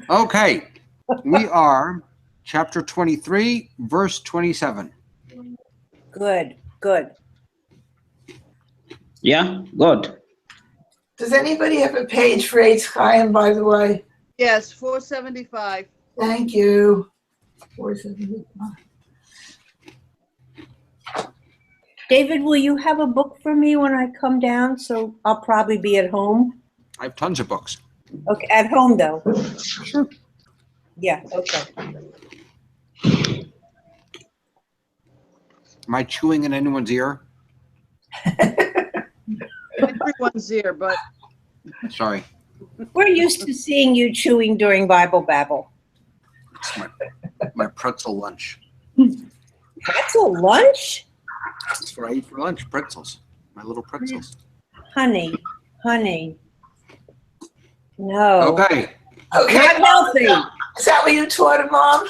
Okay, we are chapter 23, verse 27. Good, good. Yeah, good. Does anybody have a page for Eitz Chaim, by the way? Yes, 475. Thank you. 475. David, will you have a book for me when I come down? So I'll probably be at home. I have tons of books. Okay, at home though. Sure. Yeah, okay. Am I chewing in anyone's ear? Everyone's here, but Sorry. We're used to seeing you chewing during Bible Babble. It's my pretzel lunch. Pretzel lunch? That's what I eat for lunch, pretzels. My little pretzels. Honey. No. Okay. Okay. Not healthy. Is that what you taught him, Mom?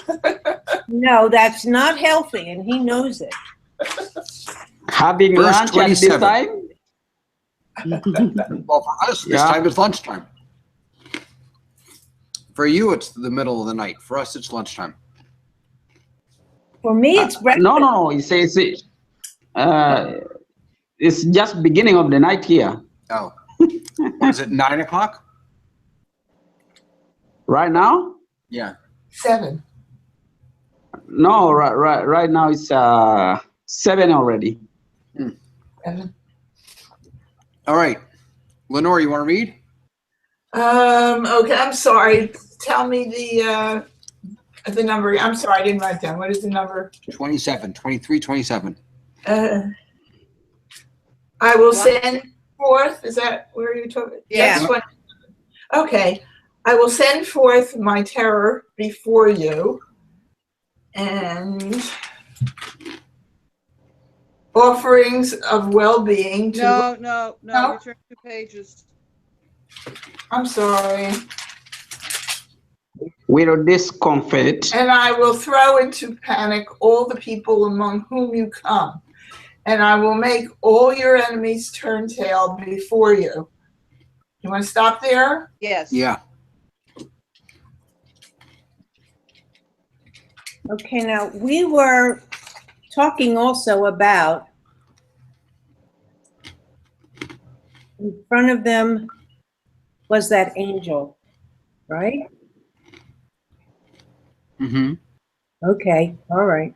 No, that's not healthy, and he knows it. Having Verse lunch at this 27. time? Well, for us, this Yeah. time is lunchtime. For you, it's the middle of the night. For us, it's lunchtime. For me, it's breakfast. No. He says it's just beginning of the night here. Oh. Is it 9 o'clock? Right now? Yeah. 7. No, right now it's 7 already. 7. All right. Lenore, you want to read? Okay, I'm sorry. Tell me the number. I'm sorry, I didn't write down. What is the number? 27, 23, 27. I will send forth. Is that where you're talking? Yeah. That's what- Okay. I will send forth my terror before you and offerings of well-being to. no. No? Return 2 pages. I'm sorry. With discomfort, And I will throw into panic all the people among whom you come. And I will make all your enemies turn tail before you. You want to stop there? Yes. Yeah. Okay, now we were talking also about in front of them was that angel, right? Mm-hmm. Okay, all right.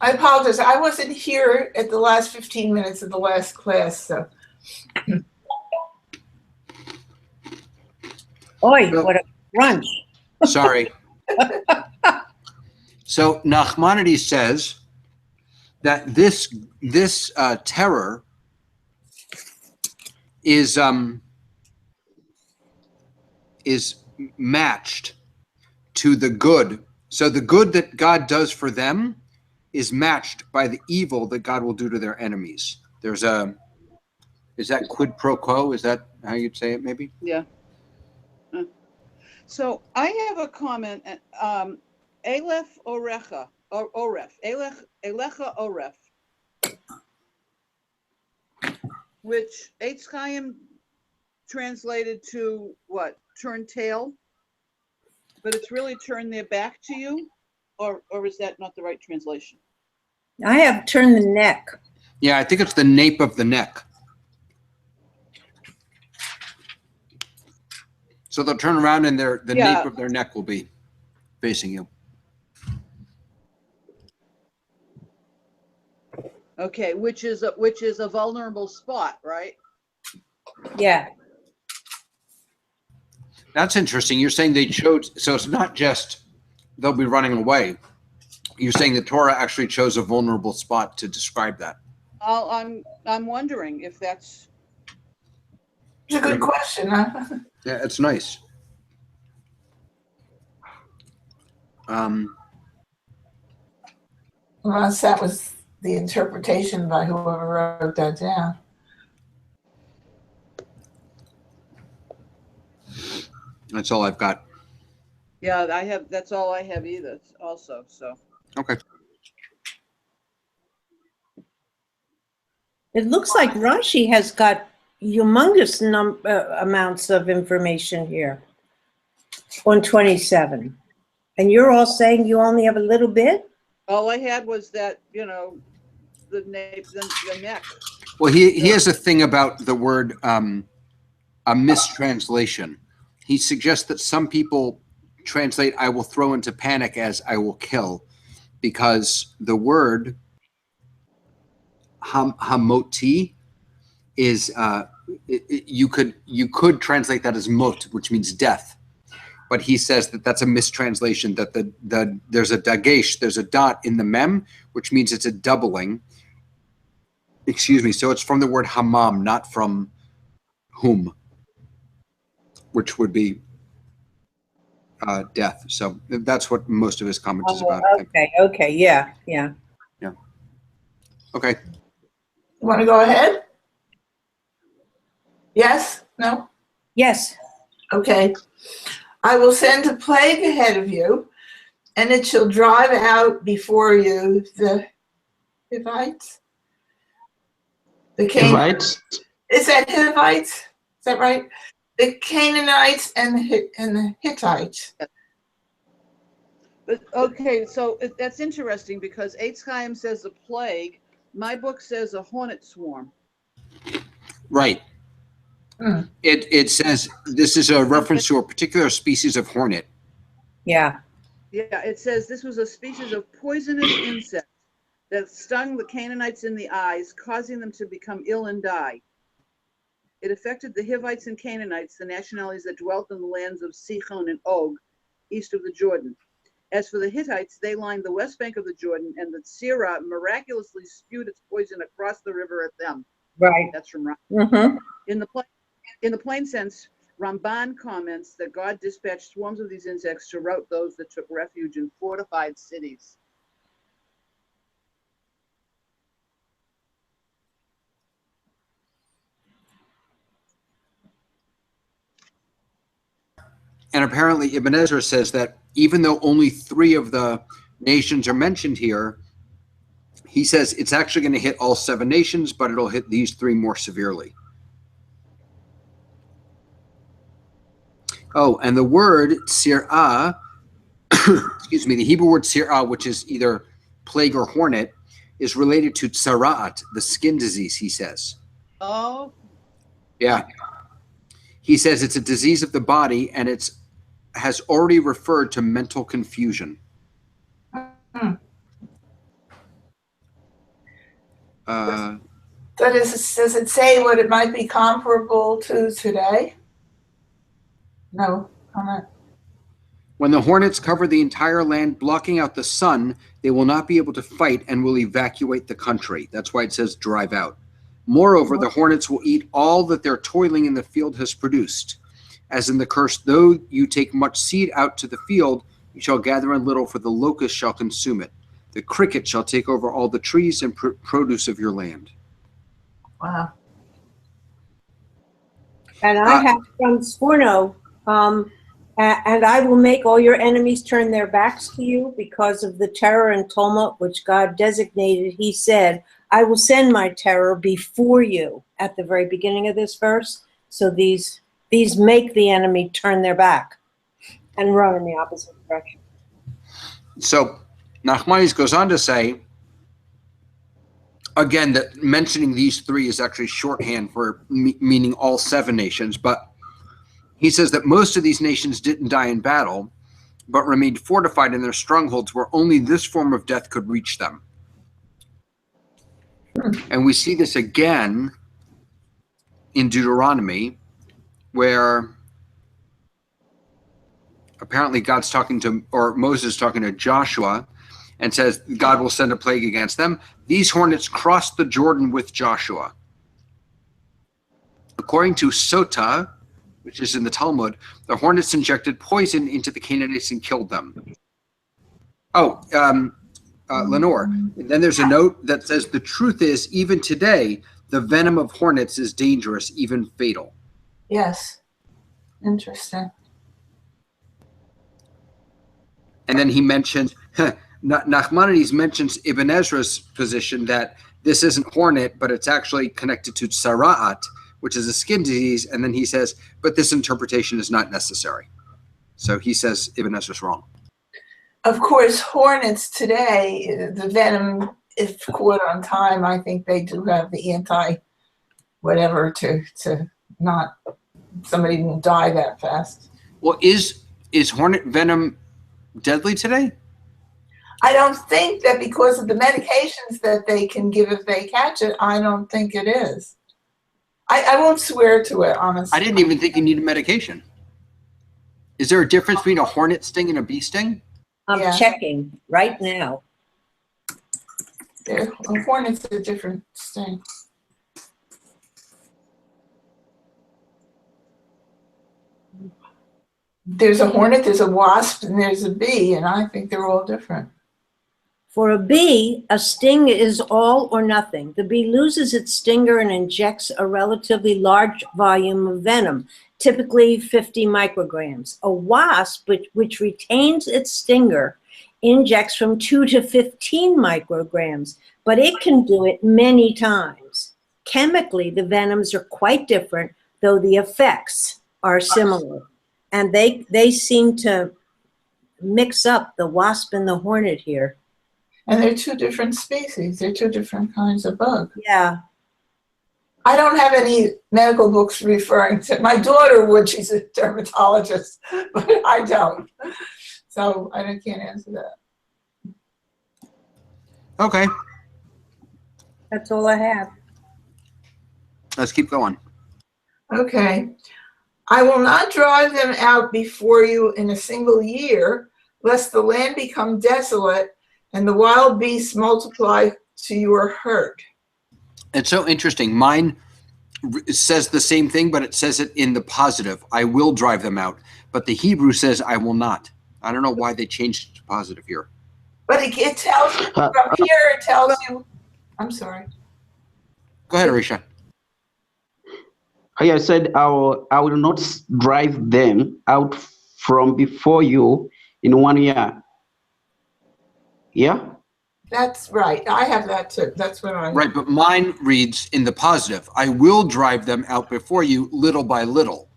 I apologize. I wasn't here at the last 15 minutes of the last class, so. Oi, Well- what a crunch. Sorry. So Nachmanides says that this terror is matched to the good. So the good that God does for them is matched by the evil that God will do to their enemies. Is that quid pro quo? Is that how you'd say it? Maybe. Yeah. So I have a comment. Aleph Orecha, or Oref, Elecha Oref, which Eitz Chaim translated to what? Turn tail, but it's really turn their back to you, or is that not the right translation? I have turned the neck. Yeah, I think it's the nape of the neck. So they'll turn around and the Yeah. nape of their neck will be facing you. Okay, which is a vulnerable spot, right? Yeah. That's interesting. You're saying they chose, so it's not just they'll be running away. You're saying the Torah actually chose a vulnerable spot to describe that. I'm wondering if that's It's a good question, huh? Yeah, it's nice. Unless that was the interpretation by whoever wrote that down. That's all I've got. yeah. That's all I have either. Also, so Okay. It looks like Rashi has got humongous amounts of information here. on 27. And you're all saying you only have a little bit? All I had was that, you know, the neck. Well, he has a thing about the word a mistranslation. He suggests that some people translate "I will throw into panic" as "I will kill," because the word hamoti is you could translate that as mot, which means death. But he says that that's a mistranslation, that there's a dagesh, there's a dot in the mem, which means it's a doubling. Excuse me. So it's from the word hamam, not from whom, which would be death. So that's what most of his comment is about. Okay, yeah. Okay. You want to go ahead? Yes? No? Yes. Okay. I will send a plague ahead of you, and it shall drive out before you the Hivites. The Hivites? Is that Hivites? Is that right? The Canaanites and the Hittites. But okay, so that's interesting because Eitz Chaim says a plague. My book says a hornet swarm. Right. It says this is a reference to a particular species of hornet. Yeah. Yeah, it says this was a species of poisonous insect that stung the Canaanites in the eyes, causing them to become ill and die. It affected the Hivites and Canaanites, the nationalities that dwelt in the lands of Sichon and Og, east of the Jordan. As for the Hittites, they lined the west bank of the Jordan, and the Tzira miraculously spewed its poison across the river at them. Right. That's from Ram. Mm-hmm. In the plain sense, Ramban comments that God dispatched swarms of these insects to rout those that took refuge in fortified cities. And apparently Ibn Ezra says that even though only 3 of the nations are mentioned here, he says it's actually going to hit all 7 nations, but it'll hit these 3 more severely. Oh, and the word sir'ah, excuse me, the Hebrew word sir'ah, which is either plague or hornet, is related to tzara'at, the skin disease, he says. Oh. Yeah. He says it's a disease of the body, and it's has already referred to mental confusion. Does it say what it might be comparable to today? No comment. When the hornets cover the entire land, blocking out the sun, they will not be able to fight and will evacuate the country. That's why it says drive out. Moreover, the hornets will eat all that their toiling in the field has produced. As in the curse, though you take much seed out to the field, you shall gather in little, for the locust shall consume it. The cricket shall take over all the trees and produce of your land. Wow. And I have from Sforno, and I will make all your enemies turn their backs to you because of the terror and tumult which God designated. He said, I will send my terror before you at the very beginning of this verse. So these make the enemy turn their back and run in the opposite direction. So Nachmanides goes on to say, again, that mentioning these 3 is actually shorthand for meaning all 7 nations, but he says that most of these nations didn't die in battle, but remained fortified in their strongholds where only this form of death could reach them. And we see this again in Deuteronomy, where apparently God's talking to, or Moses talking to Joshua, and says God will send a plague against them. These hornets crossed the Jordan with Joshua. According to Sota, which is in the Talmud, the hornets injected poison into the Canaanites and killed them. Lenore. And then there's a note that says, the truth is, even today, the venom of hornets is dangerous, even fatal. Yes. Interesting. And then he mentions, Nachmanides mentions Ibn Ezra's position that this isn't hornet, but it's actually connected to tsara'at, which is a skin disease. And then he says, but this interpretation is not necessary. So he says Ibn Ezra's wrong. Of course, hornets today, the venom, if caught on time, I think they do have the anti-whatever to not, somebody won't die that fast. Well, is hornet venom deadly today? I don't think that because of the medications that they can give if they catch it, I don't think it is. I won't swear to it, honestly. I didn't even think you needed medication. Is there a difference between a hornet sting and a bee sting? I'm Yeah. checking right now. A hornet's a different sting. There's a hornet, there's a wasp, and there's a bee, and I think they're all different. For a bee, a sting is all or nothing. The bee loses its stinger and injects a relatively large volume of venom, typically 50 micrograms. A wasp, which retains its stinger, injects from 2 to 15 micrograms, but it can do it many times. Chemically, the venoms are quite different, though the effects are similar. And they seem to mix up the wasp and the hornet here. And they're two different species. They're two different kinds of bug. Yeah. I don't have any medical books referring to, my daughter would, she's a dermatologist, but I don't. So I can't answer that. Okay, That's all I have. let's keep going. Okay. I will not drive them out before you in a single year, lest the land become desolate and the wild beasts multiply to your hurt. It's so interesting. Mine says the same thing, but it says it in the positive. I will drive them out. But the Hebrew says I will not. I don't know why they changed it to positive here. But it tells you, from here it tells you, I'm sorry. Go ahead, Arisha. I said, I will not drive them out from before you in 1 year. Yeah? That's right. I have that too. That's what I. Right, but mine reads in the positive. I will drive them out before you little by little.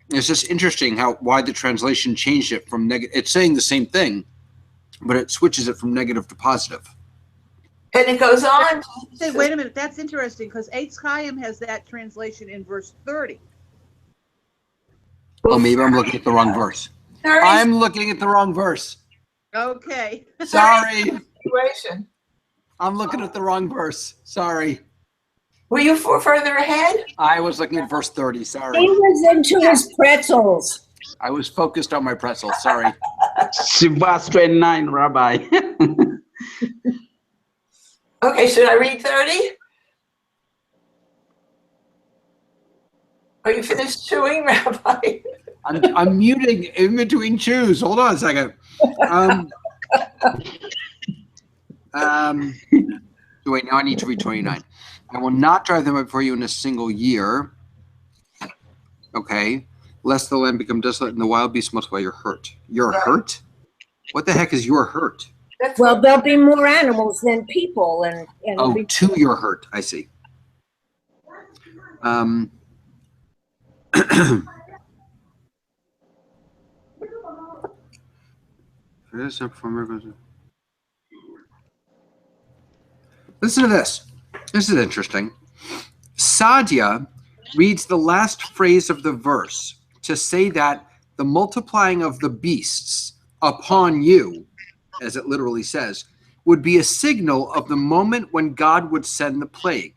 It's just interesting why the translation changed it from negative. It's saying the same thing, but it switches it from negative to positive. And it goes on. Say, wait a minute, that's interesting because Eitz Chaim has that translation in verse 30. Oh, maybe I'm looking at the wrong verse. I'm looking at the wrong verse. Okay. Sorry. Situation. I'm looking at the wrong verse. Sorry. Were you further ahead? I was looking at verse 30. Sorry. He was into his pretzels. I was focused on my pretzel. Sorry. Verse 29, Rabbi. Okay, should I read 30? Are you finished chewing, Rabbi? I'm muting in between chews. Hold on a second. So wait, now I need to read 29. I will not drive them out for you in a single year. Okay. Lest the land become desolate and the wild beasts multiply your hurt. You're hurt? What the heck is your hurt? Well, there'll be more animals than people, and Oh, to your hurt. I see. Listen to this. This is interesting. Sadia reads the last phrase of the verse to say that the multiplying of the beasts upon you, as it literally says, would be a signal of the moment when God would send the plague.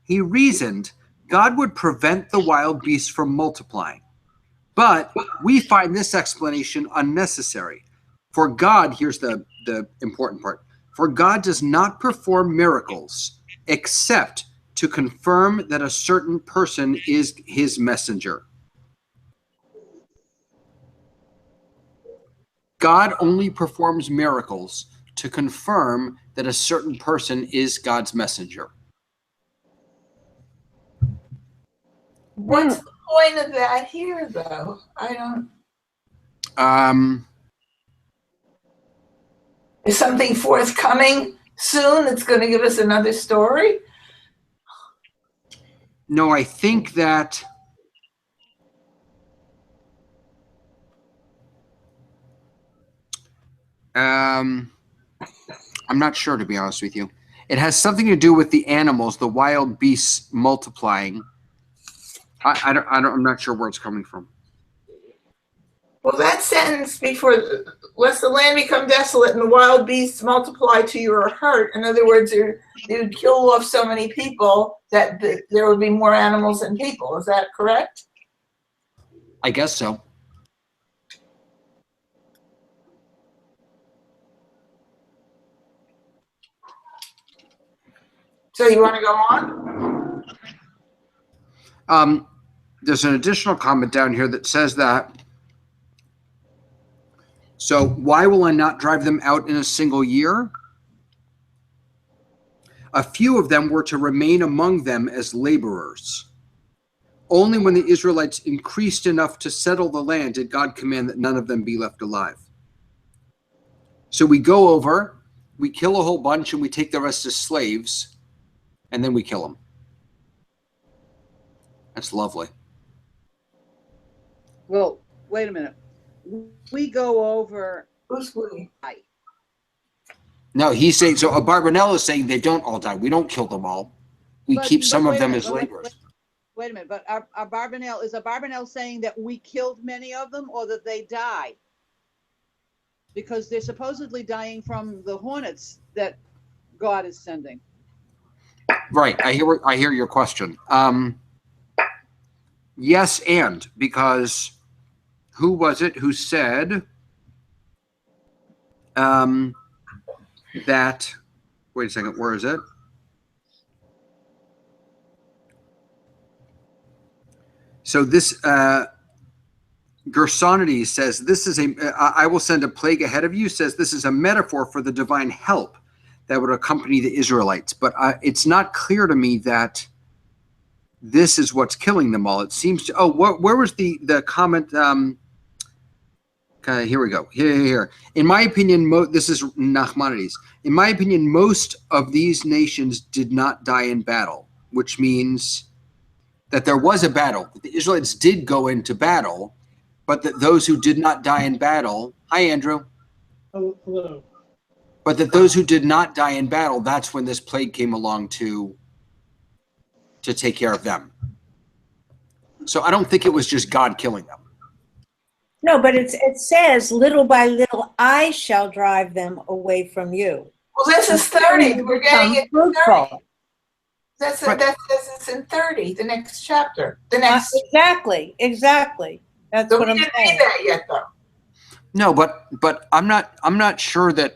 He reasoned God would prevent the wild beasts from multiplying. But we find this explanation unnecessary. For God, here's the important part, for God does not perform miracles except to confirm that a certain person is his messenger. God only performs miracles to confirm that a certain person is God's messenger. What's the point of that here, though? I don't. Is something forthcoming soon that's going to give us another story? No, I think that I'm not sure, to be honest with you. It has something to do with the animals, the wild beasts multiplying. I'm not sure where it's coming from. Well, that sentence before, lest the land become desolate and the wild beasts multiply to your hurt. In other words, you'd kill off so many people that there would be more animals than people. Is that correct? I guess so. So you want to go on? There's an additional comment down here that says that. So why will I not drive them out in a single year? A few of them were to remain among them as laborers. Only when the Israelites increased enough to settle the land did God command that none of them be left alive. So we go over, we kill a whole bunch, and we take the rest as slaves, and then we kill them. That's lovely. Well, wait a minute. We go over. Who's we? No, he's saying, so Barbanel is saying they don't all die. We don't kill them all. We keep some of them as laborers. Wait a minute, but is Barbanel saying that we killed many of them or that they died? Because they're supposedly dying from the hornets that God is sending. Right. I hear your question. Yes, and because who was it who said that? Wait a second. Where is it? So this Gersonides says this is I will send a plague ahead of you. Says this is a metaphor for the divine help that would accompany the Israelites. But it's not clear to me that this is what's killing them all. It seems to. Oh, where was the comment? Here we go. Here. In my opinion, this is Nachmanides. In my opinion, most of these nations did not die in battle, which means that there was a battle. The Israelites did go into battle, but that those who did not die in battle. Hi, Andrew. Oh, hello. But that those who did not die in battle, that's when this plague came along to take care of them. So I don't think it was just God killing them. No, but it says, little by little, I shall drive them away from you. Well, this is 30. We're getting it to 30. Fruitful. That says it's in 30, the next chapter. The next. Exactly. That's So what we I'm didn't saying. read that yet, though. No, but I'm not sure that.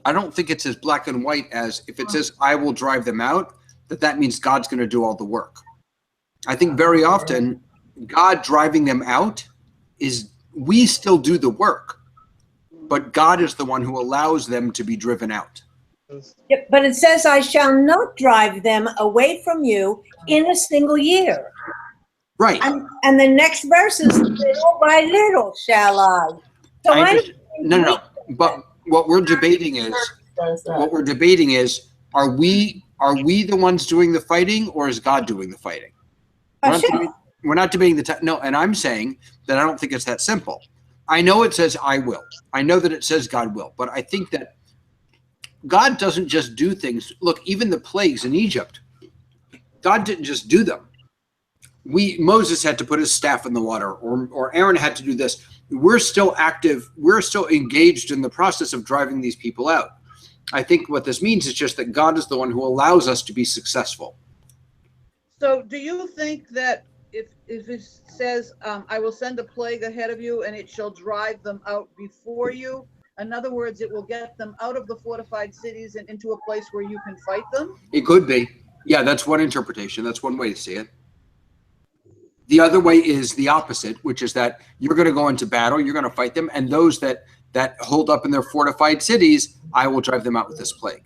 I don't think it's as black and white as if it says I will drive them out, that means God's going to do all the work. I think very often God driving them out is we still do the work, but God is the one who allows them to be driven out. Yeah, but it says, I shall not drive them away from you in a single year. Right. And the next verse is, little by little shall I. So No. But what we're debating is, are we the ones doing the fighting, or is God doing the fighting? We're not debating no, and I'm saying that I don't think it's that simple. I know it says I will. I know that it says God will, but I think that God doesn't just do things. Look, even the plagues in Egypt, God didn't just do them. Moses had to put his staff in the water, or Aaron had to do this. We're still active. We're still engaged in the process of driving these people out. I think what this means is just that God is the one who allows us to be successful. So do you think that if it says, I will send a plague ahead of you and it shall drive them out before you, in other words, it will get them out of the fortified cities and into a place where you can fight them? It could be. Yeah, that's one interpretation. That's one way to see it. The other way is the opposite, which is that you're going to go into battle, you're going to fight them, and those that hold up in their fortified cities, I will drive them out with this plague.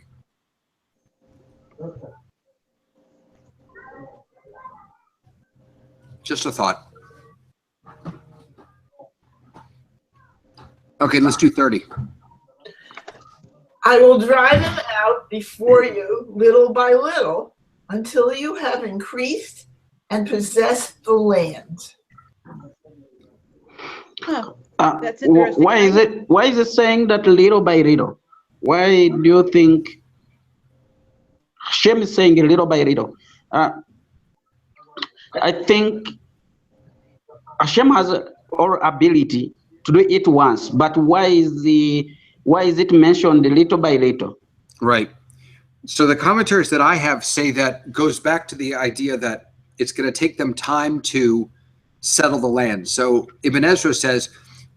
Just a thought. Okay, let's do 30. I will drive them out before you, little by little, until you have increased and possessed the land. Huh, that's interesting. Why is it saying that little by little? Why do you think Hashem is saying little by little? I think Hashem has our ability to do it once, but why is it mentioned little by little? Right. So the commentaries that I have say that goes back to the idea that it's going to take them time to settle the land. So Ibn Ezra says,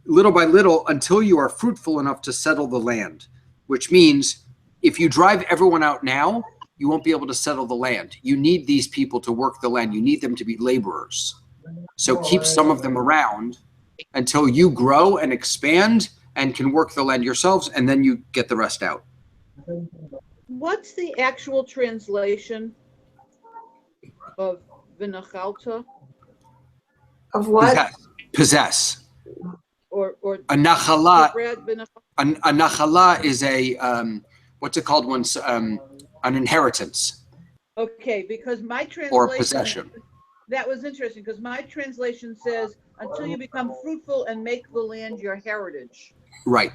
little by little, until you are fruitful enough to settle the land, which means if you drive everyone out now, you won't be able to settle the land. You need these people to work the land. You need them to be laborers. So keep some of them around until you grow and expand and can work the land yourselves, and then you get the rest out. What's the actual translation of Vinachalta? Of what? Possess. Or A nachala. Brad, A nachala is a what's it called once? An inheritance okay, because my translation, or possession. that was interesting because my translation says until you become fruitful and make the land your heritage. Right.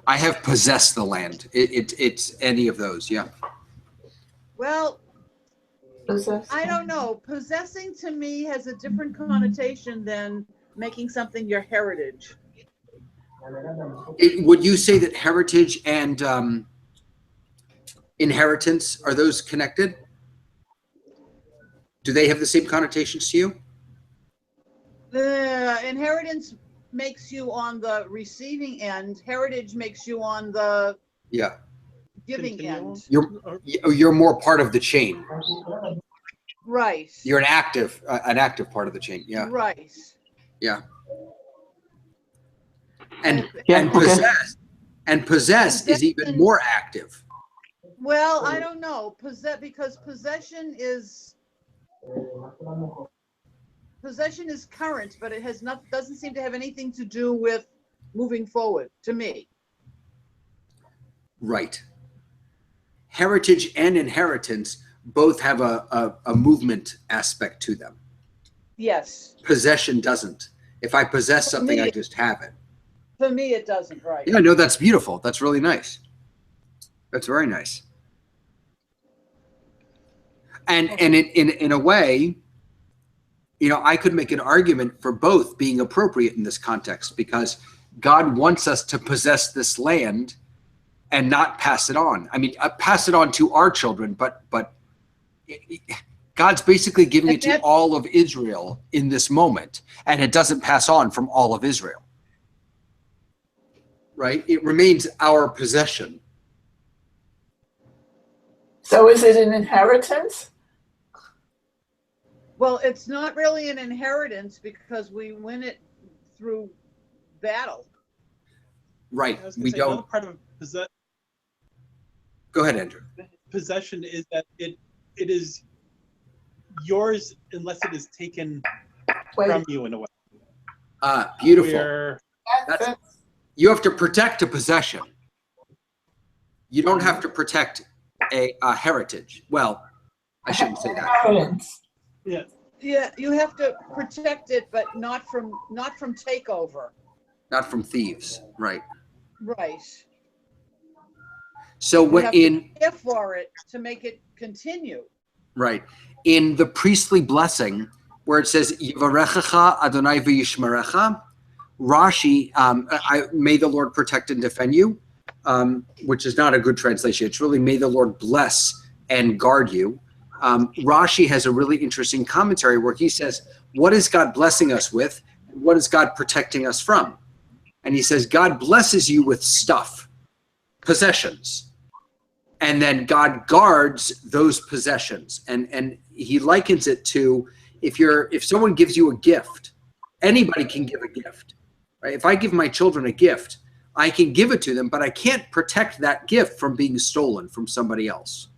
I have possessed the land. It's any of those. Yeah. Well, Possess? I don't know. Possessing to me has a different connotation than making something your heritage. Would you say that heritage and inheritance, are those connected? Do they have the same connotations to you? The inheritance makes you on the receiving end. Heritage makes you on the Yeah. giving end. You're more part of the chain. Right. You're an active part of the chain. Yeah. Right. Yeah. And Yeah, possess is even more active. Well, I don't know. Because possession is current, but it doesn't seem to have anything to do with moving forward to me. Right. Heritage and inheritance both have a movement aspect to them. Yes. Possession doesn't. If I possess something, I just have it. For me, it doesn't. Right. Yeah, no, that's beautiful. That's really nice. That's very nice. And in a way, you know, I could make an argument for both being appropriate in this context because God wants us to possess this land and not pass it on. I mean, pass it on to our children, but God's basically giving it to all of Israel in this moment, and it doesn't pass on from all of Israel. Right? It remains our possession. So is it an inheritance? Well, it's not really an inheritance because we win it through battle. Right. I was gonna We say, another don't. part of Go ahead, Andrew. possession is that it is yours unless it is taken from you in a way. Beautiful. Where That's- You have to protect a possession. You don't have to protect a heritage. Well, I shouldn't say that. Inheritance. yeah, Yeah, you have to protect it, but not from takeover. Not from thieves. Right. Right. So You when have to care for it to make it continue. right, in the priestly blessing where it says Yivarechecha Adonai v'yishmerecha, Rashi, may the Lord protect and defend you, which is not a good translation. It's really may the Lord bless and guard you. Rashi has a really interesting commentary where he says, what is God blessing us with? What is God protecting us from? And he says, God blesses you with stuff, possessions. And then God guards those possessions. And he likens it to if someone gives you a gift, anybody can give a gift. Right? If I give my children a gift, I can give it to them, but I can't protect that gift from being stolen from somebody else.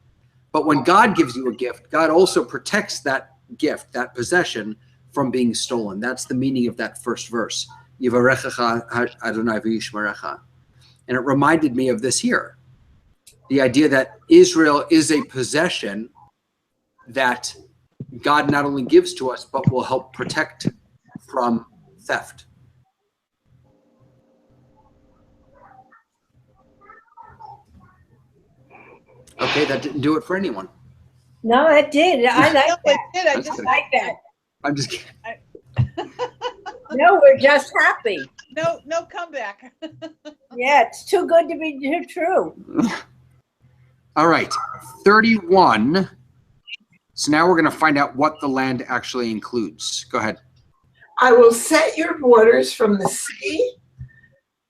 But when God gives you a gift, God also protects that gift, that possession, from being stolen. That's the meaning of that first verse. Yivarechecha Adonai v'yishmerecha. And it reminded me of this here. The idea that Israel is a possession that God not only gives to us, but will help protect from theft. Okay, that didn't do it for anyone. No, it did. I like No, that. it did. I That's just good. I like that. I'm just kidding. No, we're just happy. no comeback. Yeah, it's too good to be true. All right, 31. So now we're going to find out what the land actually includes. Go ahead. I will set your borders from the Sea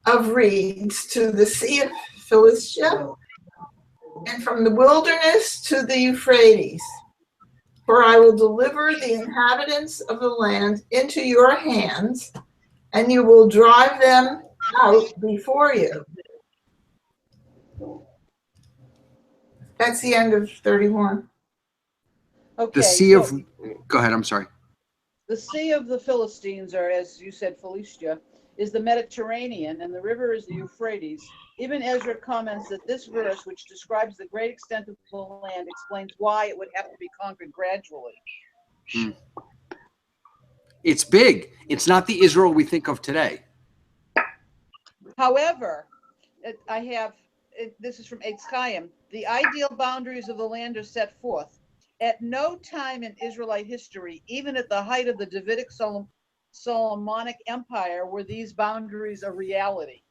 of Reeds to the Sea of Philistia, and from the wilderness to the Euphrates. For I will deliver the inhabitants of the land into your hands, and you will drive them out before you. That's the end of 31. Okay. The Sea of... Go ahead, I'm sorry. The Sea of the Philistines, or as you said, Philistia, is the Mediterranean, and the river is the Euphrates. Even Ezra comments that this verse, which describes the great extent of the land, explains why it would have to be conquered gradually. It's big. It's not the Israel we think of today. However, this is from Eitz Chaim, the ideal boundaries of the land are set forth. At no time in Israelite history, even at the height of the Davidic Solomonic Empire, were these boundaries a reality.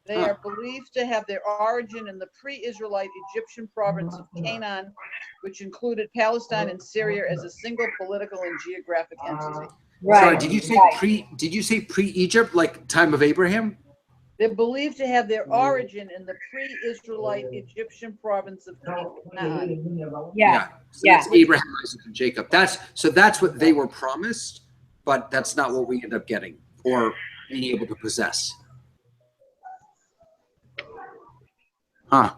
They are believed to have their origin in the pre-Israelite Egyptian province of Canaan, which included Palestine and Syria as a single political and geographic entity. Right. Sorry, did you say pre-Egypt, like time of Abraham? They're believed to have their origin in the pre-Israelite Egyptian province of Canaan. Yeah. So Yeah. that's Abraham, Isaac, and Jacob. That's what they were promised, but that's not what we end up getting or being able to possess. Huh.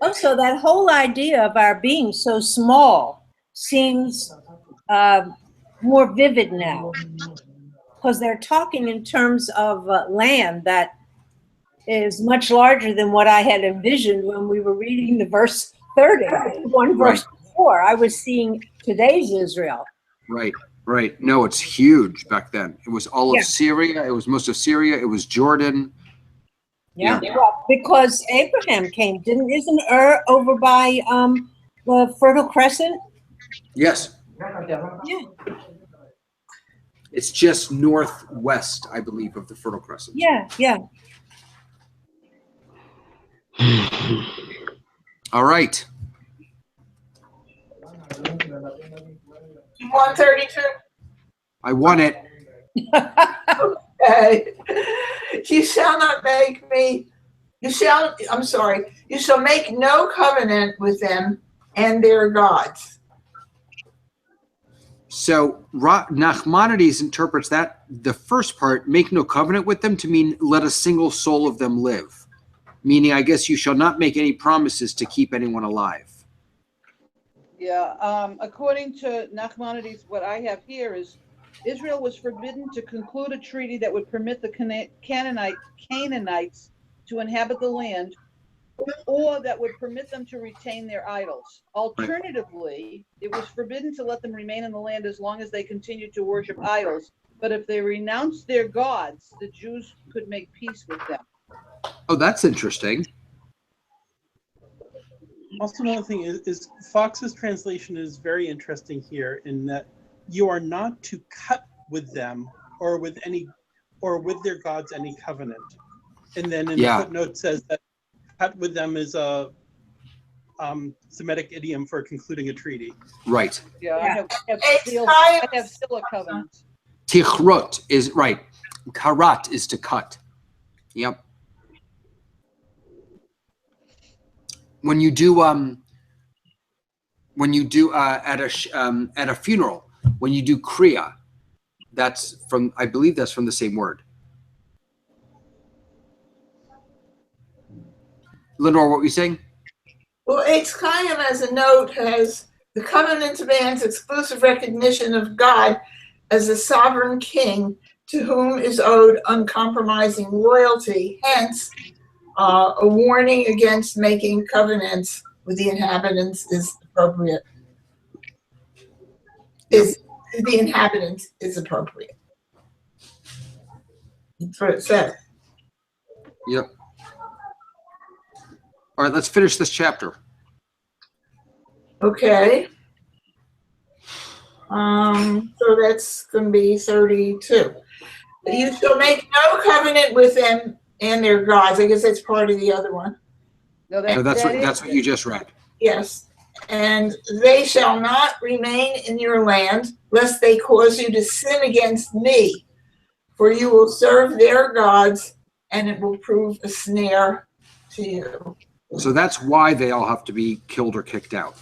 Oh, so that whole idea of our being so small seems more vivid now, because they're talking in terms of land that is much larger than what I had envisioned when we were reading the verse 30. One verse before, I was seeing today's Israel. Right. No, it's huge back then. It was all Yeah. of Syria. It was most of Syria. It was Jordan. Yeah. Well, because Abraham came, isn't over by the Fertile Crescent? Yes. Yeah. It's just northwest, I believe, of the Fertile Crescent. Yeah. All right. You want 32? I won it. Okay. You shall make no covenant with them and their gods. So Nachmanides interprets that, the first part, make no covenant with them, to mean let a single soul of them live. Meaning, I guess you shall not make any promises to keep anyone alive. Yeah, according to Nachmanides, what I have here is Israel was forbidden to conclude a treaty that would permit the Canaanites to inhabit the land, or that would permit them to retain their idols. Alternatively, it was forbidden to let them remain in the land as long as they continued to worship idols. But if they renounced their gods, the Jews could make peace with them. Oh, that's interesting. Also, another thing is Fox's translation is very interesting here in that you are not to cut with them or with their gods any covenant. And then in the footnote says that cut with them is a Semitic idiom for concluding a treaty. Right. Yeah, I have still a covenant. Tichrot is right. Karat is to cut. Yep. When you do at a funeral, when you do kriya, I believe that's from the same word. Lenore, what were you saying? Well, Eitz Chaim, as a note, has the covenant demands exclusive recognition of God as a sovereign king to whom is owed uncompromising loyalty. Hence, a warning against making covenants with the inhabitants is appropriate. The inhabitant is appropriate. That's what it says. Yep. All right, let's finish this chapter. Okay. So that's going to be 32. You shall make no covenant with them and their gods. I guess that's part of the other one. No, No, that's that what is- you just read. Yes. And they shall not remain in your land, lest they cause you to sin against me. For you will serve their gods, and it will prove a snare to you. So that's why they all have to be killed or kicked out.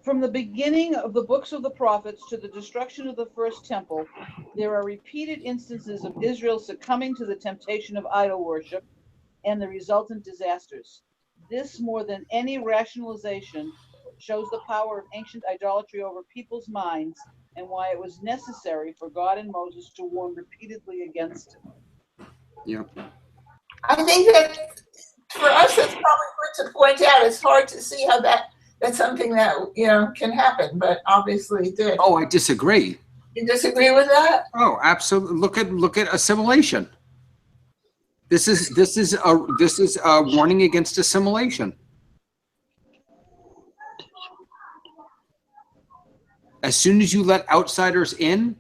From the beginning of the books of the prophets to the destruction of the first temple, there are repeated instances of Israel succumbing to the temptation of idol worship and the resultant disasters. This, more than any rationalization, shows the power of ancient idolatry over people's minds and why it was necessary for God and Moses to warn repeatedly against it. Yeah. I think that for us, it's probably good to point out. It's hard to see how that's something that, can happen, but obviously it did. Oh, I disagree. You disagree with that? Oh, absolutely. Look at assimilation. This is a warning against assimilation. As soon as you let outsiders in,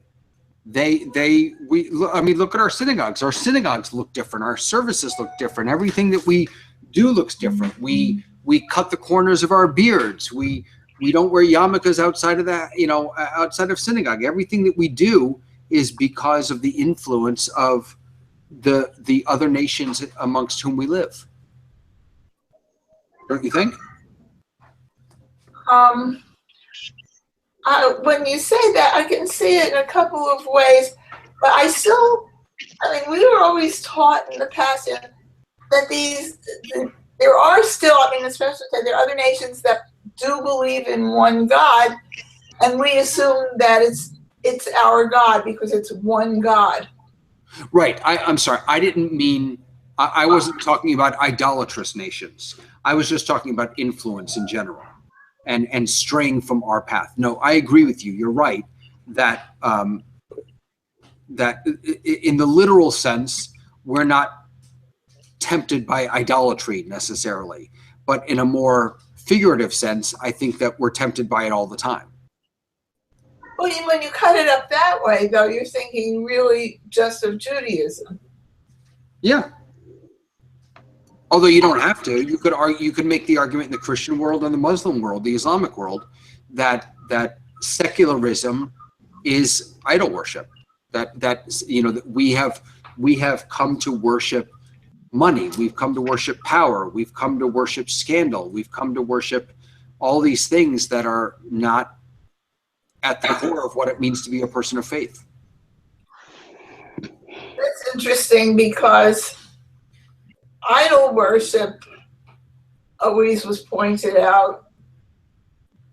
look at our synagogues. Our synagogues look different. Our services look different. Everything that we do looks different. We cut the corners of our beards. We don't wear yarmulkes outside of that, outside of synagogue. Everything that we do is because of the influence of the other nations amongst whom we live. Don't you think? When you say that, I can see it in a couple of ways, but we were always taught in the past that there are still, especially there are other nations that do believe in one God, and we assume that it's our God because it's one God. Right. I'm sorry. I didn't mean, I wasn't talking about idolatrous nations. I was just talking about influence in general and straying from our path. No, I agree with you. You're right that that in the literal sense, we're not tempted by idolatry necessarily, but in a more figurative sense, I think that we're tempted by it all the time. Well, when you cut it up that way, though, you're thinking really just of Judaism. Yeah. Although you don't have to, you could make the argument in the Christian world and the Muslim world, the Islamic world, that secularism is idol worship. That we have come to worship money. We've come to worship power. We've come to worship scandal. We've come to worship all these things that are not at the core of what it means to be a person of faith. That's interesting because idol worship always was pointed out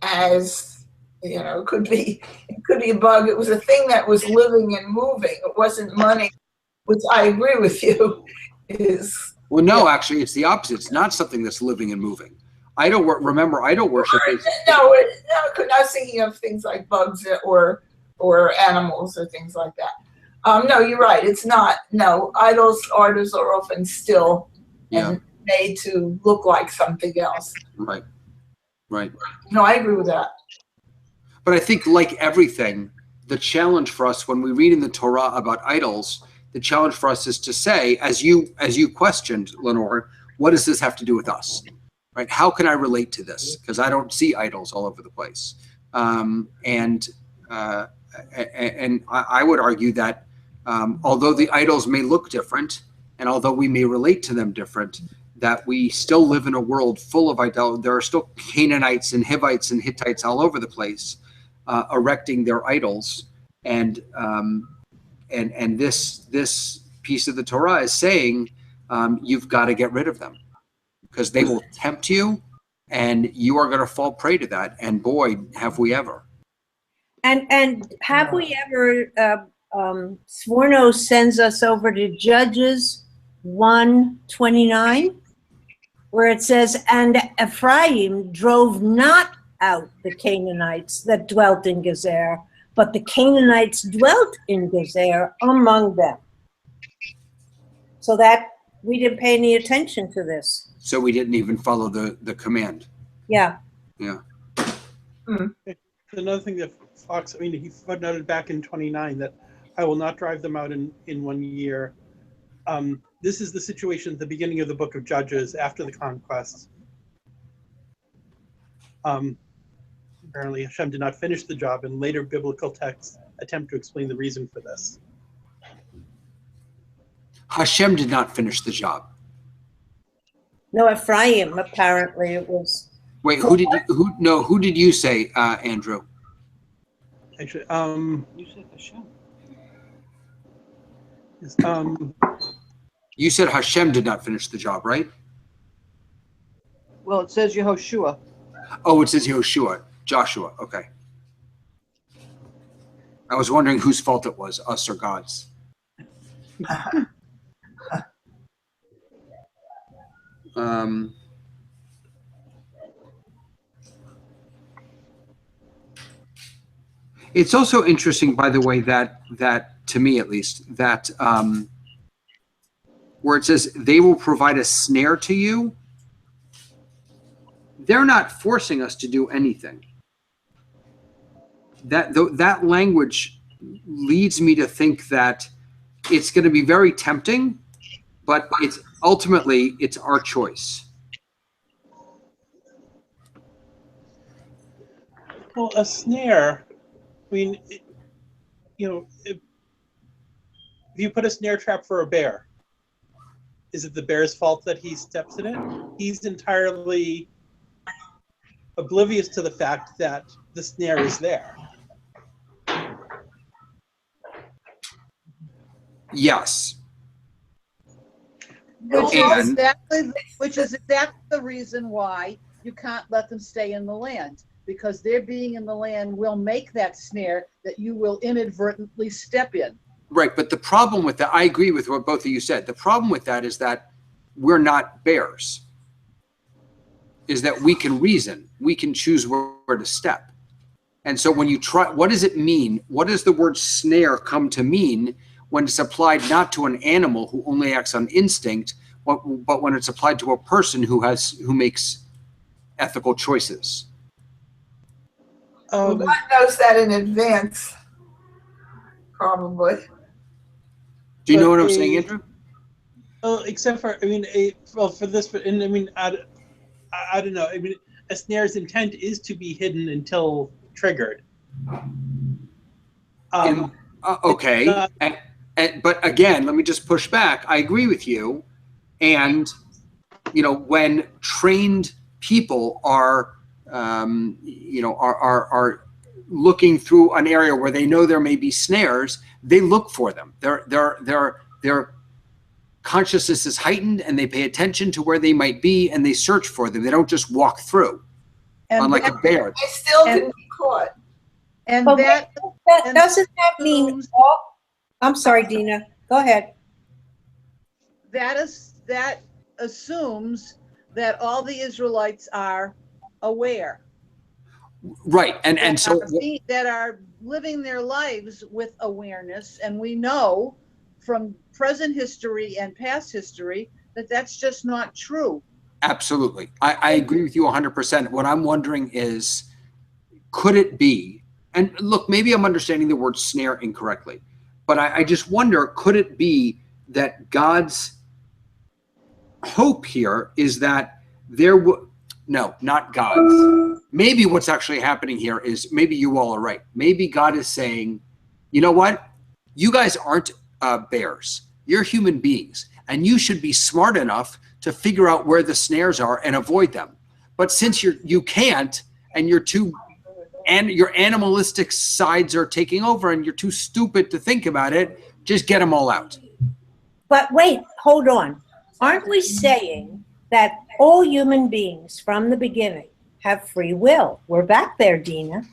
as, it could be a bug. It was a thing that was living and moving. It wasn't money, which I agree with you is. Well, no, actually, it's the opposite. It's not something that's living and moving. Remember, idol worship is. No, I was thinking of things like bugs or animals or things like that. No, you're right. It's not. No, idols are often still and made to look like something else. Right. No, I agree with that. But I think, like everything, the challenge for us when we read in the Torah about idols, the challenge for us is to say, as you questioned, Lenore, what does this have to do with us? Right? How can I relate to this? Because I don't see idols all over the place. And I would argue that although the idols may look different, and although we may relate to them different, that we still live in a world full of idolatry. There are still Canaanites and Hivites and Hittites all over the place erecting their idols. And this piece of the Torah is saying you've got to get rid of them because they will tempt you and you are going to fall prey to that. And boy, have we ever. And have we ever, Sforno sends us over to Judges 1:29, where it says, and Ephraim drove not out the Canaanites that dwelt in Gezer, but the Canaanites dwelt in Gezer among them. So that we didn't pay any attention to this. So we didn't even follow the command. Yeah. Yeah. Another thing that Fox, I mean, he footnoted back in 29 that I will not drive them out in 1 year. This is the situation at the beginning of the book of Judges after the conquest. Apparently Hashem did not finish the job, and later biblical texts attempt to explain the reason for this. Hashem did not finish the job. No, Ephraim, apparently it was. Wait, who did you say, Andrew? Actually, You said Hashem. You said Hashem did not finish the job, right? Well, it says Yehoshua. Oh, it says Joshua. Okay. I was wondering whose fault it was, us or God's. It's also interesting, by the way, that to me at least, that where it says they will provide a snare to you, they're not forcing us to do anything. That language leads me to think that it's going to be very tempting, but it's ultimately our choice. well, a snare, I mean, if you put a snare trap for a bear, is it the bear's fault that he steps in it? He's entirely oblivious to the fact that the snare is there. Yes. Which And- is exactly the reason why you can't let them stay in the land, because their being in the land will make that snare that you will inadvertently step in. Right, but the problem with that, I agree with what both of you said. The problem with that is that we're not bears. Is that we can reason, we can choose where to step. And so when you try, what does it mean? What does the word snare come to mean when it's applied not to an animal who only acts on instinct, but when it's applied to a person who makes ethical choices? Well, God knows that in advance, probably. Do you know what I'm But saying, Andrew? Well, except for, I mean, for this, and I mean, I don't know. I mean, a snare's intent is to be hidden until triggered. Okay. But again, let me just push back. I agree with you. And, when trained people are looking through an area where they know there may be snares, they look for them. Their consciousness is heightened, and they pay attention to where they might be, and they search for them. They don't just walk through, unlike a bear. They still can be caught. And But that doesn't that mean all? I'm sorry, Dina. Go ahead. that assumes that all the Israelites are aware. Right, and so that are living their lives with awareness, and we know from present history and past history that that's just not true. absolutely, I agree with you 100%. What I'm wondering is, could it be? And look, maybe I'm understanding the word snare incorrectly, but I just wonder, could it be that God's hope here is that there will, no, not God's. Maybe what's actually happening here is, maybe you all are right. Maybe God is saying, you know what? You guys aren't bears. You're human beings, and you should be smart enough to figure out where the snares are and avoid them. But since you can't, and your animalistic sides are taking over, and you're too stupid to think about it, just get them all out. But wait, hold on. Aren't we saying that all human beings from the beginning have free will? We're back there, Dina.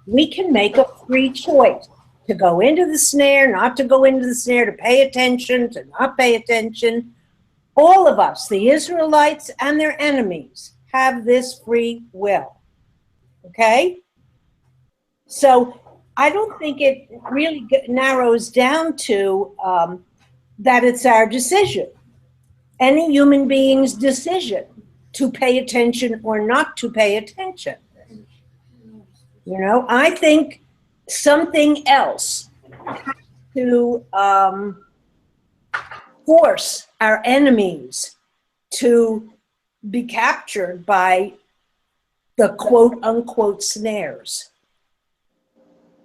We can make a free choice to go into the snare, not to go into the snare, to pay attention, to not pay attention. All of us, the Israelites and their enemies, have this free will. Okay? So I don't think it really narrows down to that it's our decision. Any human being's decision to pay attention or not to pay attention. You know, I think something else to force our enemies to be captured by the quote unquote snares.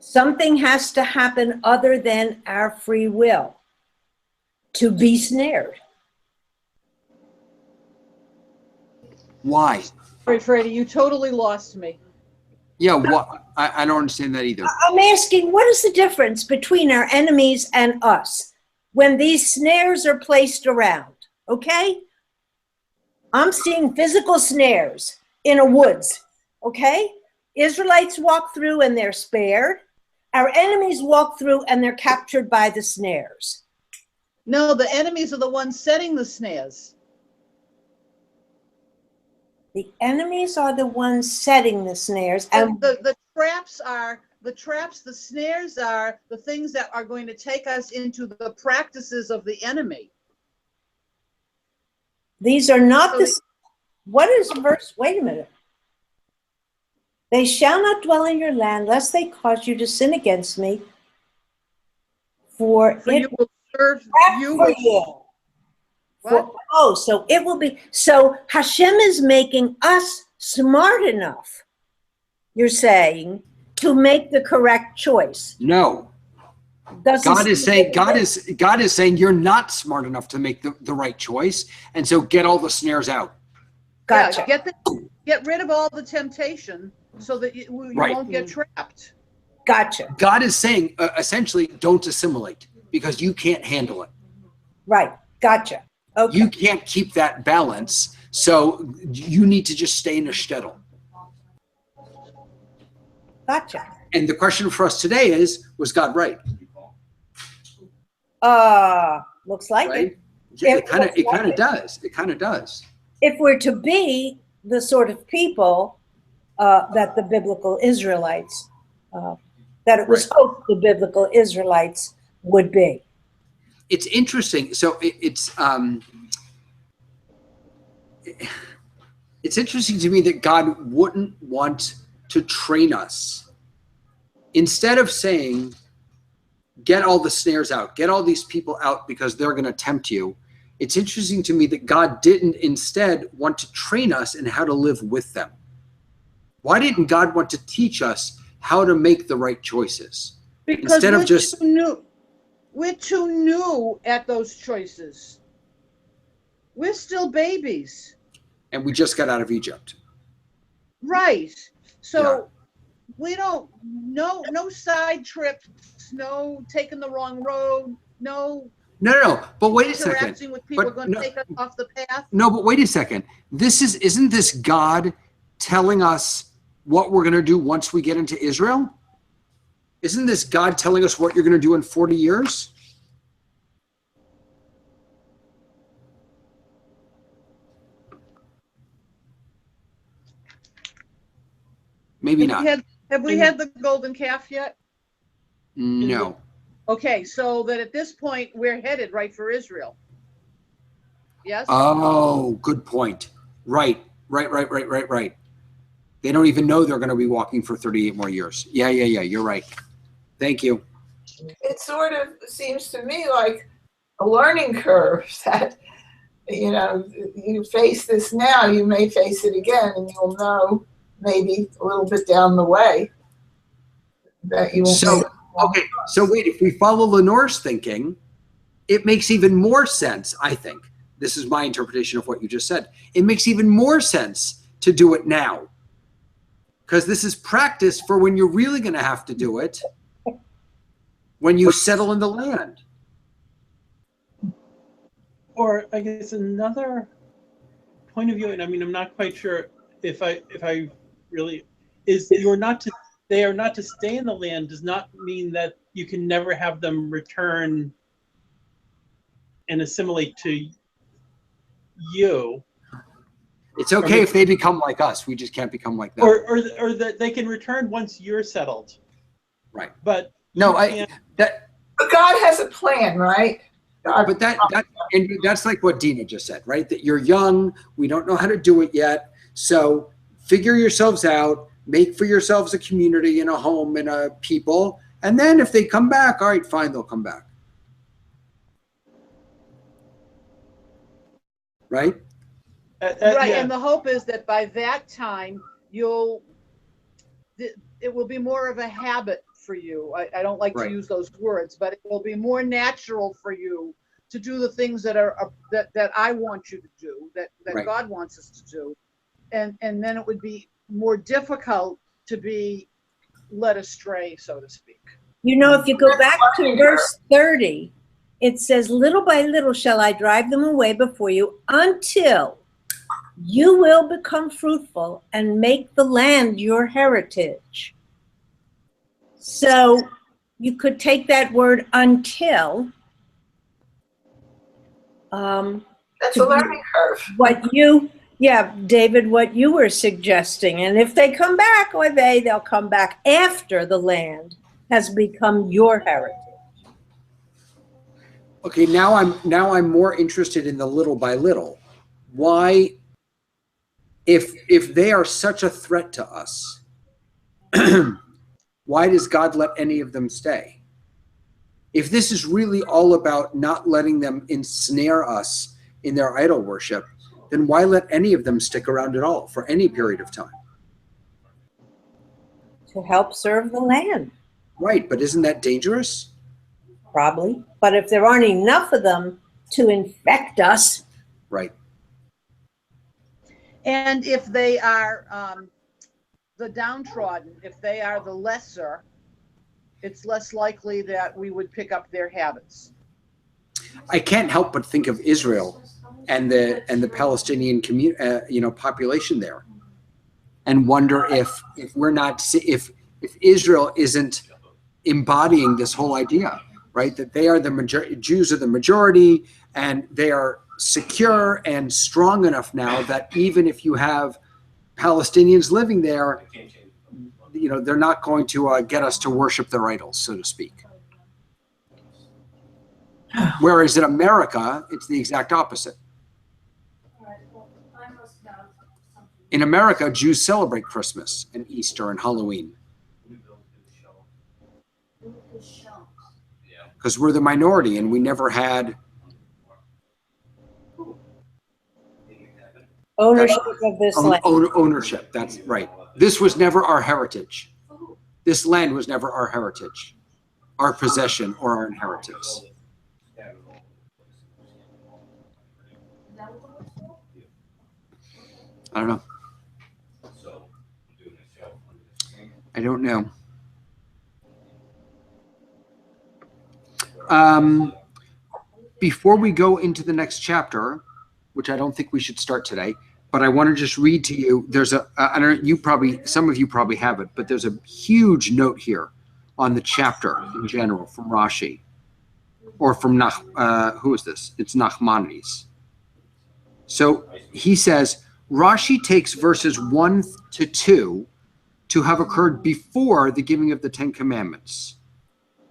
Something has to happen other than our free will to be snared. Why? Sorry, Freddie, you totally lost me. Yeah, what? I don't understand that either. I'm asking, what is the difference between our enemies and us when these snares are placed around? Okay? I'm seeing physical snares in a woods. Okay? Israelites walk through and they're spared. Our enemies walk through and they're captured by the snares. No, the enemies are the ones setting the snares. The enemies are the ones setting the snares. And The traps are the snares are the things that are going to take us into the practices of the enemy. these are not the, what is verse, wait a minute. They shall not dwell in your land, lest they cause you to sin against me. For For it you will serve you. for you. What? Oh, so it will be, so Hashem is making us smart enough, you're saying, to make the correct choice. No. Doesn't God is saying you're not smart enough to make the right choice, and so get all the snares out. Gotcha. Yeah, get rid of all the temptation so that you Right. won't get trapped. Gotcha. God is saying essentially don't assimilate because you can't handle it. Right. Gotcha. Okay. You can't keep that balance, so you need to just stay in a shtetl. Gotcha. And the question for us today is, was God right? Looks like Right? it. Yeah, It it kind looks of does. It kind of does. If we're to be the sort of people that the biblical Israelites, that it was Right. hoped the biblical Israelites would be. It's interesting. So it's interesting to me that God wouldn't want to train us. Instead of saying, get all the snares out, get all these people out because they're going to tempt you. It's interesting to me that God didn't instead want to train us in how to live with them. Why didn't God want to teach us how to make the right choices? Because Instead of just we're too new at those choices. We're still babies. and we just got out of Egypt. Right. So Yeah. we don't, no side trips, no taking the wrong road, no No. But wait a second. interacting with people But going to take us off the path. No, but wait a second. Isn't this God telling us what we're going to do once we get into Israel? Isn't this God telling us what you're going to do in 40 years? Maybe not. Have we had the golden calf yet? No. Okay, so that at this point we're headed right for Israel. Yes? Oh, good point. Right. They don't even know they're going to be walking for 38 more years. Yeah. You're right. Thank you. It sort of seems to me like a learning curve that, you know, you face this now, you may face it again, and you'll know maybe a little bit down the way that you won't. So wait, if we follow Lenore's thinking, it makes even more sense, I think. This is my interpretation of what you just said. It makes even more sense to do it now. Because this is practice for when you're really going to have to do it, when you settle in the land. Or I guess another point of view, and I mean, I'm not quite sure if I really is they are not to stay in the land does not mean that you can never have them return and assimilate to you. It's okay if they become like us. We just can't become like them. Or that they can return once you're settled. Right. But No, But God has a plan, right? But that's like what Dina just said, right? That you're young, we don't know how to do it yet. So figure yourselves out, make for yourselves a community and a home and a people. And then if they come back, all right, fine, they'll come back. Right? Right, Yeah. and the hope is that by that time, it will be more of a habit for you. I don't like Right. to use those words, but it will be more natural for you to do the things that I want you to do, that Right. God wants us to do. And then it would be more difficult to be led astray, so to speak. You know, if you go back to verse 30, it says, little by little shall I drive them away before you until you will become fruitful and make the land your heritage. So you could take that word until. That's to a be learning curve. David, what you were suggesting. And if they come back, they'll come back after the land has become your heritage. Okay, now I'm more interested in the little by little. Why, if they are such a threat to us, why does God let any of them stay? If this is really all about not letting them ensnare us in their idol worship, then why let any of them stick around at all for any period of time? To help serve the land. Right, but isn't that dangerous? Probably. But if there aren't enough of them to infect us. Right. And if they are the downtrodden, if they are the lesser, it's less likely that we would pick up their habits. I can't help but think of Israel and the Palestinian population there, and wonder if Israel isn't embodying this whole idea, right? That they are Jews are the majority, and they are secure and strong enough now that even if you have Palestinians living there, they're not going to get us to worship their idols, so to speak. Whereas in America, it's the exact opposite. In America, Jews celebrate Christmas and Easter and Halloween. Because we're the minority and we never had Ownership of this land. Ownership, that's right. This was never our heritage. This land was never our heritage, our possession, or our inheritance. I don't know. I don't know. Before we go into the next chapter, which I don't think we should start today, but I want to just read to you. There's I don't know, some of you probably have it, but there's a huge note here on the chapter in general from Rashi, or from who is this? It's Nachmanides. So he says Rashi takes verses 1 to 2 to have occurred before the giving of the Ten Commandments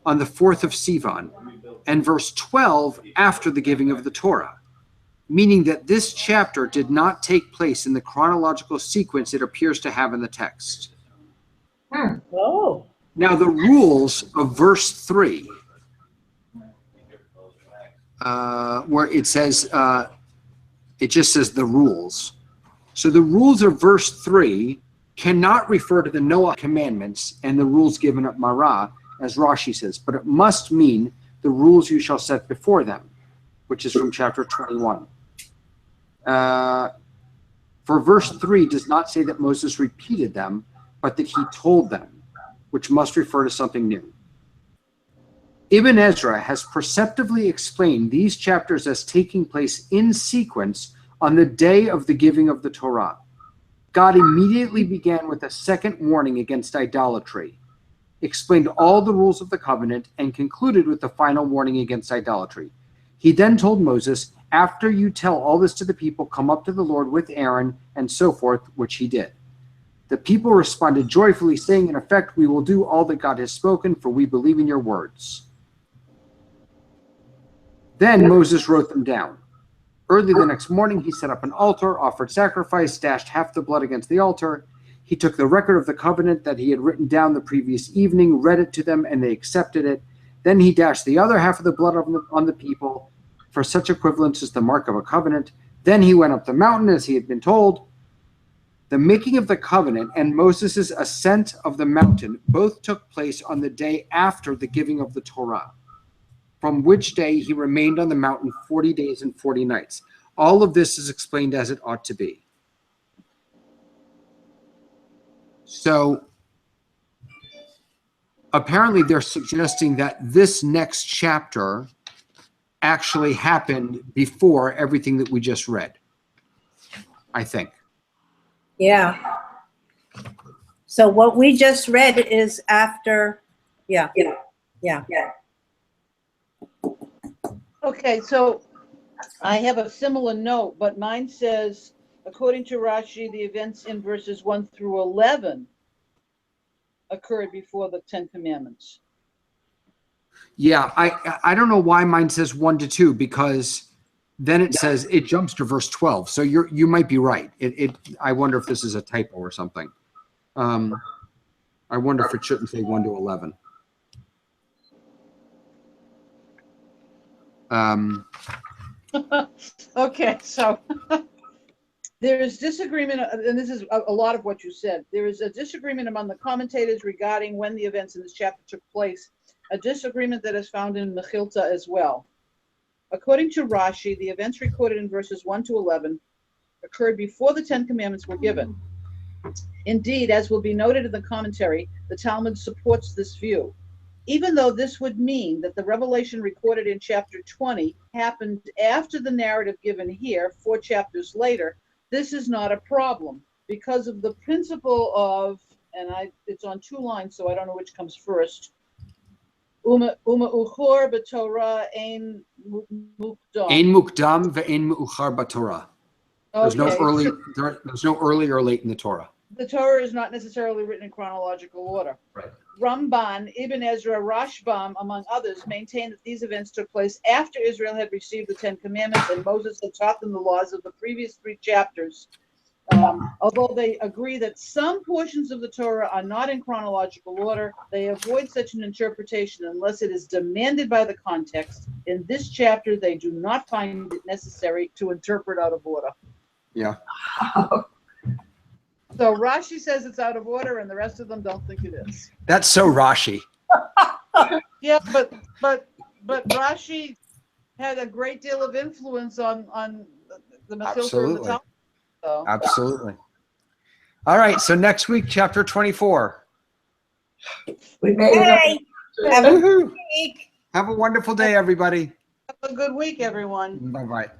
on the 4th of Sivan, and verse 12 after the giving of the Torah, meaning that this chapter did not take place in the chronological sequence it appears to have in the text. Oh. Now the rules of verse 3, where it says, it just says the rules. So the rules of verse 3 cannot refer to the Noah commandments and the rules given at Marah, as Rashi says, but it must mean the rules you shall set before them, which is from chapter 21. For verse 3 does not say that Moses repeated them, but that he told them, which must refer to something new. Ibn Ezra has perceptively explained these chapters as taking place in sequence on the day of the giving of the Torah. God immediately began with a second warning against idolatry, explained all the rules of the covenant, and concluded with the final warning against idolatry. He then told Moses, after you tell all this to the people, come up to the Lord with Aaron, and so forth, which he did. The people responded joyfully, saying, in effect, we will do all that God has spoken, for we believe in your words. Then Moses wrote them down. Early the next morning, he set up an altar, offered sacrifice, dashed half the blood against the altar. He took the record of the covenant that he had written down the previous evening, read it to them, and they accepted it. Then he dashed the other half of the blood on the people, for such equivalence is the mark of a covenant. Then he went up the mountain as he had been told. The making of the covenant and Moses' ascent of the mountain both took place on the day after the giving of the Torah, from which day he remained on the mountain 40 days and 40 nights. All of this is explained as it ought to be. So apparently they're suggesting that this next chapter actually happened before everything that we just read, I think. Yeah. So what we just read is after, yeah. Okay, so I have a similar note, but mine says, according to Rashi, the events in verses 1 through 11 occurred before the 10 Commandments. Yeah, I don't know why mine says 1 to 2, because then it says it jumps to verse 12. So you might be right. I wonder if this is a typo or something. I wonder if it shouldn't say 1 to 11. Okay, so there is disagreement, and this is a lot of what you said. There is a disagreement among the commentators regarding when the events in this chapter took place, a disagreement that is found in Mechilta as well. According to Rashi, the events recorded in verses 1 to 11 occurred before the 10 Commandments were given. Indeed, as will be noted in the commentary, the Talmud supports this view. Even though this would mean that the revelation recorded in chapter 20 happened after the narrative given here, 4 chapters later, this is not a problem because of the principle of, and it's on 2 lines, so I don't know which comes first. Uma uchor b'Torah ein mukdam. Ein mukdam ve'ein me'uchar b'Torah. There's no early or late in the Torah. The Torah is not necessarily written in chronological order. Right. Ramban, Ibn Ezra, Rashbam, among others, maintain that these events took place after Israel had received the 10 Commandments and Moses had taught them the laws of the previous 3 chapters. Although they agree that some portions of the Torah are not in chronological order, they avoid such an interpretation unless it is demanded by the context. In this chapter, they do not find it necessary to interpret out of order. Yeah. So Rashi says it's out of order, and the rest of them don't think it is. That's so Rashi. Yeah, but Rashi had a great deal of influence on the Mechilta and the Talmud. So. Absolutely. All right. So next week, chapter 24. We made it. Hey, have a Woohoo. good week. Have a wonderful day, everybody. Have a good week, everyone. Bye-bye.